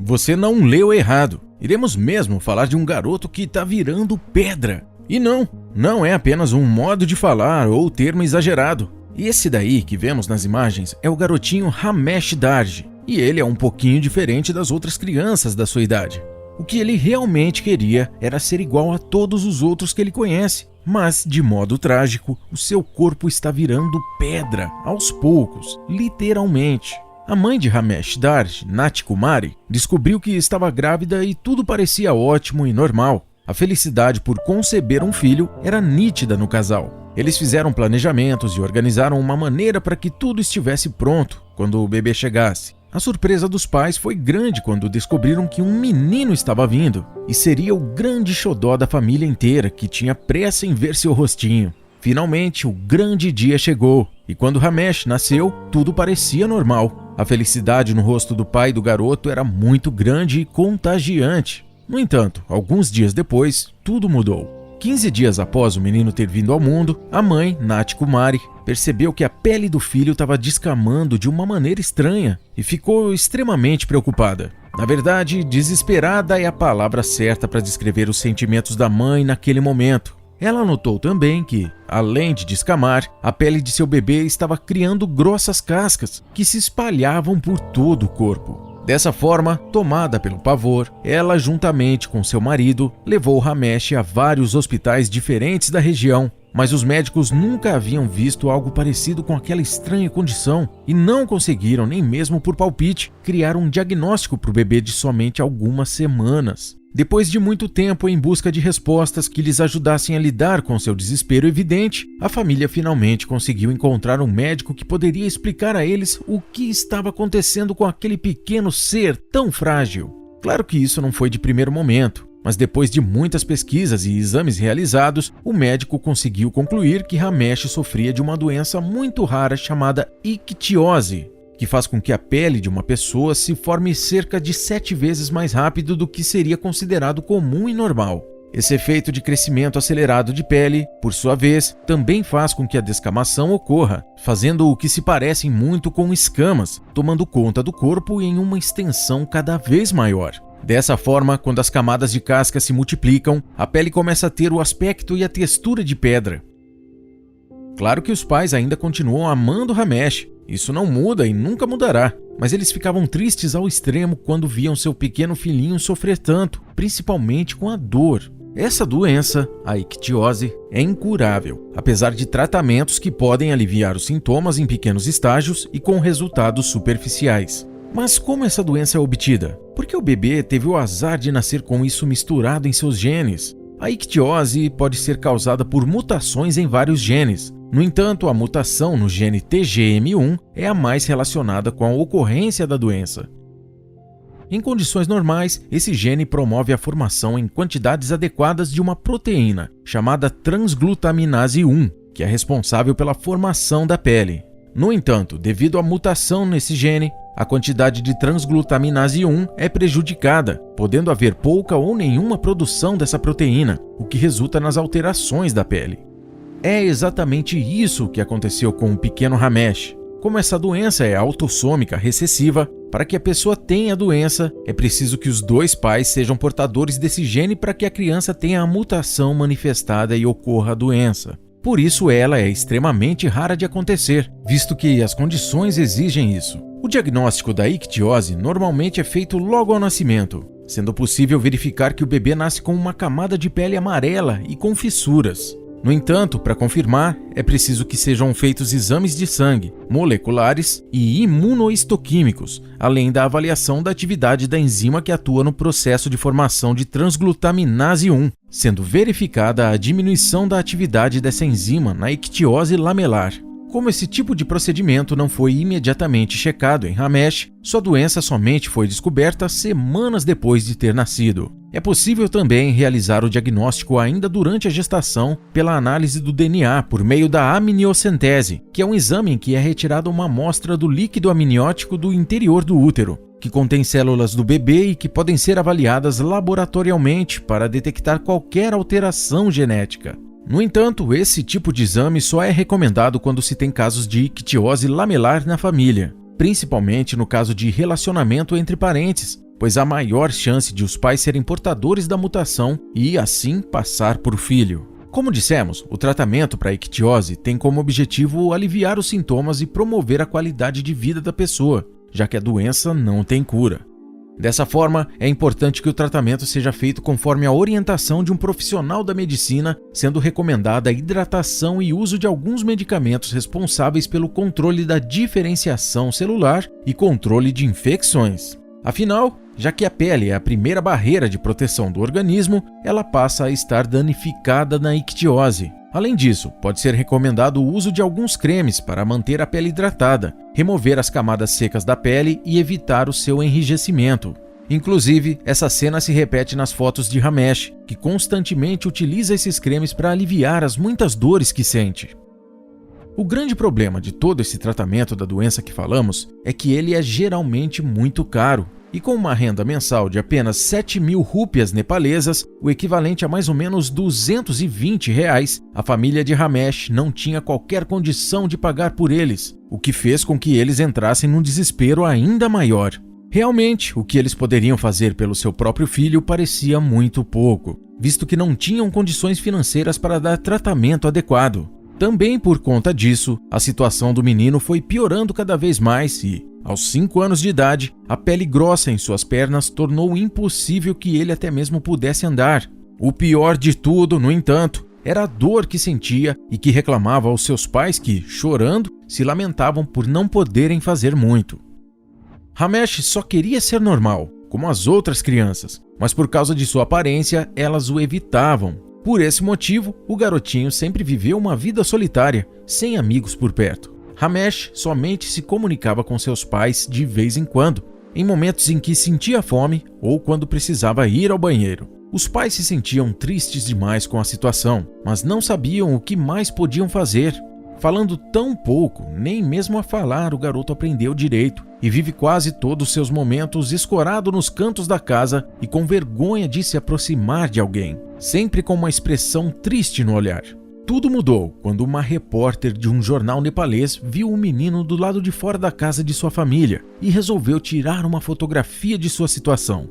você não leu errado. Iremos mesmo falar de um garoto que está virando pedra. E não é apenas um modo de falar ou termo exagerado. E esse daí que vemos nas imagens é o garotinho Ramesh Darji. E ele é um pouquinho diferente das outras crianças da sua idade. O que ele realmente queria era ser igual a todos os outros que ele conhece. Mas, de modo trágico, o seu corpo está virando pedra, aos poucos, literalmente. A mãe de Ramesh Darji, Nati Kumari, descobriu que estava grávida e tudo parecia ótimo e normal. A felicidade por conceber um filho era nítida no casal. Eles fizeram planejamentos e organizaram uma maneira para que tudo estivesse pronto quando o bebê chegasse. A surpresa dos pais foi grande quando descobriram que um menino estava vindo e seria o grande xodó da família inteira que tinha pressa em ver seu rostinho. Finalmente, o grande dia chegou e quando Ramesh nasceu, tudo parecia normal. A felicidade no rosto do pai do garoto era muito grande e contagiante. No entanto, alguns dias depois, tudo mudou. 15 dias após o menino ter vindo ao mundo, a mãe, Nati Kumari, percebeu que a pele do filho estava descamando de uma maneira estranha e ficou extremamente preocupada. Na verdade, desesperada é a palavra certa para descrever os sentimentos da mãe naquele momento. Ela notou também que, além de descamar, a pele de seu bebê estava criando grossas cascas que se espalhavam por todo o corpo. Dessa forma, tomada pelo pavor, ela, juntamente com seu marido, levou Ramesh a vários hospitais diferentes da região, mas os médicos nunca haviam visto algo parecido com aquela estranha condição e não conseguiram, nem mesmo por palpite, criar um diagnóstico para o bebê de somente algumas semanas. Depois de muito tempo em busca de respostas que lhes ajudassem a lidar com seu desespero evidente, a família finalmente conseguiu encontrar um médico que poderia explicar a eles o que estava acontecendo com aquele pequeno ser tão frágil. Claro que isso não foi de primeiro momento, mas depois de muitas pesquisas e exames realizados, o médico conseguiu concluir que Ramesh sofria de uma doença muito rara chamada ictiose, que faz com que a pele de uma pessoa se forme cerca de 7 vezes mais rápido do que seria considerado comum e normal. Esse efeito de crescimento acelerado de pele, por sua vez, também faz com que a descamação ocorra, fazendo o que se parecem muito com escamas, tomando conta do corpo em uma extensão cada vez maior. Dessa forma, quando as camadas de casca se multiplicam, a pele começa a ter o aspecto e a textura de pedra. Claro que os pais ainda continuam amando Ramesh, isso não muda e nunca mudará, mas eles ficavam tristes ao extremo quando viam seu pequeno filhinho sofrer tanto, principalmente com a dor. Essa doença, a ictiose, é incurável, apesar de tratamentos que podem aliviar os sintomas em pequenos estágios e com resultados superficiais. Mas como essa doença é obtida? Porque o bebê teve o azar de nascer com isso misturado em seus genes. A ictiose pode ser causada por mutações em vários genes. No entanto, a mutação no gene TGM1 é a mais relacionada com a ocorrência da doença. Em condições normais, esse gene promove a formação em quantidades adequadas de uma proteína, chamada transglutaminase 1, que é responsável pela formação da pele. No entanto, devido à mutação nesse gene, a quantidade de transglutaminase 1 é prejudicada, podendo haver pouca ou nenhuma produção dessa proteína, o que resulta nas alterações da pele. É exatamente isso que aconteceu com o pequeno Ramesh. Como essa doença é autossômica recessiva, para que a pessoa tenha a doença, é preciso que os dois pais sejam portadores desse gene para que a criança tenha a mutação manifestada e ocorra a doença. Por isso ela é extremamente rara de acontecer, visto que as condições exigem isso. O diagnóstico da ictiose normalmente é feito logo ao nascimento, sendo possível verificar que o bebê nasce com uma camada de pele amarela e com fissuras. No entanto, para confirmar, é preciso que sejam feitos exames de sangue, moleculares e imunohistoquímicos, além da avaliação da atividade da enzima que atua no processo de formação de transglutaminase 1, sendo verificada a diminuição da atividade dessa enzima na ictiose lamelar. Como esse tipo de procedimento não foi imediatamente checado em Ramesh, sua doença somente foi descoberta semanas depois de ter nascido. É possível também realizar o diagnóstico ainda durante a gestação pela análise do DNA por meio da amniocentese, que é um exame em que é retirada uma amostra do líquido amniótico do interior do útero, que contém células do bebê e que podem ser avaliadas laboratorialmente para detectar qualquer alteração genética. No entanto, esse tipo de exame só é recomendado quando se tem casos de ictiose lamelar na família, principalmente no caso de relacionamento entre parentes, pois há maior chance de os pais serem portadores da mutação e, assim, passar para o filho. Como dissemos, o tratamento para a ictiose tem como objetivo aliviar os sintomas e promover a qualidade de vida da pessoa, já que a doença não tem cura. Dessa forma, é importante que o tratamento seja feito conforme a orientação de um profissional da medicina, sendo recomendada a hidratação e uso de alguns medicamentos responsáveis pelo controle da diferenciação celular e controle de infecções. Afinal, já que a pele é a primeira barreira de proteção do organismo, ela passa a estar danificada na ictiose. Além disso, pode ser recomendado o uso de alguns cremes para manter a pele hidratada, remover as camadas secas da pele e evitar o seu enrijecimento. Inclusive, essa cena se repete nas fotos de Ramesh, que constantemente utiliza esses cremes para aliviar as muitas dores que sente. O grande problema de todo esse tratamento da doença que falamos é que ele é geralmente muito caro. E com uma renda mensal de apenas 7.000 rúpias nepalesas, o equivalente a mais ou menos R$220, a família de Ramesh não tinha qualquer condição de pagar por eles, o que fez com que eles entrassem num desespero ainda maior. Realmente, o que eles poderiam fazer pelo seu próprio filho parecia muito pouco, visto que não tinham condições financeiras para dar tratamento adequado. Também por conta disso, a situação do menino foi piorando cada vez mais e, aos 5 anos de idade, a pele grossa em suas pernas tornou impossível que ele até mesmo pudesse andar. O pior de tudo, no entanto, era a dor que sentia e que reclamava aos seus pais que, chorando, se lamentavam por não poderem fazer muito. Ramesh só queria ser normal, como as outras crianças, mas por causa de sua aparência, elas o evitavam. Por esse motivo, o garotinho sempre viveu uma vida solitária, sem amigos por perto. Ramesh somente se comunicava com seus pais de vez em quando, em momentos em que sentia fome ou quando precisava ir ao banheiro. Os pais se sentiam tristes demais com a situação, mas não sabiam o que mais podiam fazer. Falando tão pouco, nem mesmo a falar o garoto aprendeu direito e vive quase todos os seus momentos escorado nos cantos da casa e com vergonha de se aproximar de alguém, sempre com uma expressão triste no olhar. Tudo mudou quando uma repórter de um jornal nepalês viu o menino do lado de fora da casa de sua família e resolveu tirar uma fotografia de sua situação.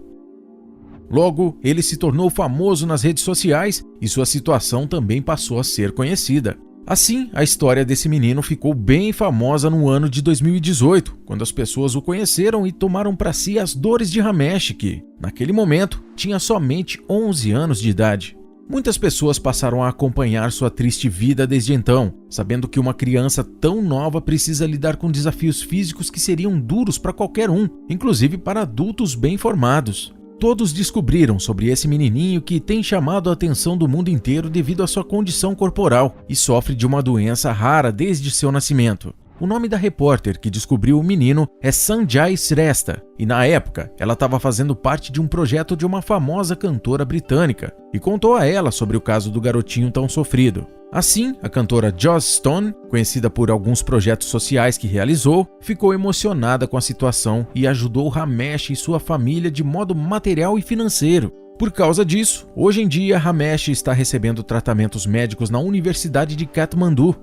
Logo, ele se tornou famoso nas redes sociais e sua situação também passou a ser conhecida. Assim, a história desse menino ficou bem famosa no ano de 2018, quando as pessoas o conheceram e tomaram para si as dores de Ramesh, que, naquele momento, tinha somente 11 anos de idade. Muitas pessoas passaram a acompanhar sua triste vida desde então, sabendo que uma criança tão nova precisa lidar com desafios físicos que seriam duros para qualquer um, inclusive para adultos bem formados. Todos descobriram sobre esse menininho que tem chamado a atenção do mundo inteiro devido à sua condição corporal e sofre de uma doença rara desde seu nascimento. O nome da repórter que descobriu o menino é Sanjay Shrestha e, na época, ela estava fazendo parte de um projeto de uma famosa cantora britânica e contou a ela sobre o caso do garotinho tão sofrido. Assim, a cantora Joss Stone, conhecida por alguns projetos sociais que realizou, ficou emocionada com a situação e ajudou Ramesh e sua família de modo material e financeiro. Por causa disso, hoje em dia Ramesh está recebendo tratamentos médicos na Universidade de Katmandu.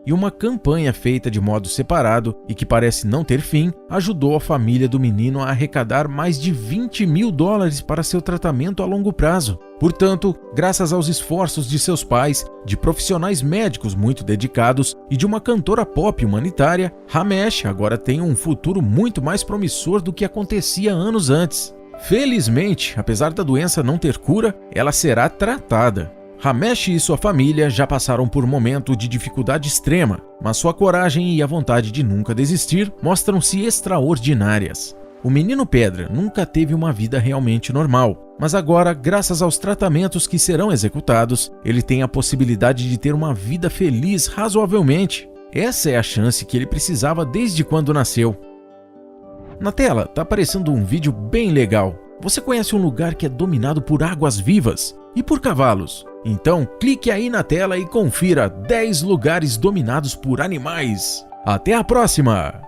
E uma campanha feita de modo separado e que parece não ter fim, ajudou a família do menino a arrecadar mais de $20.000 para seu tratamento a longo prazo. Portanto, graças aos esforços de seus pais, de profissionais médicos muito dedicados e de uma cantora pop humanitária, Ramesh agora tem um futuro muito mais promissor do que acontecia anos antes. Felizmente, apesar da doença não ter cura, ela será tratada. Ramesh e sua família já passaram por um momento de dificuldade extrema, mas sua coragem e a vontade de nunca desistir mostram-se extraordinárias. O menino Pedra nunca teve uma vida realmente normal, mas agora, graças aos tratamentos que serão executados, ele tem a possibilidade de ter uma vida feliz razoavelmente. Essa é a chance que ele precisava desde quando nasceu. Na tela está aparecendo um vídeo bem legal. Você conhece um lugar que é dominado por águas vivas e por cavalos? Então clique aí na tela e confira 10 lugares dominados por animais. Até a próxima!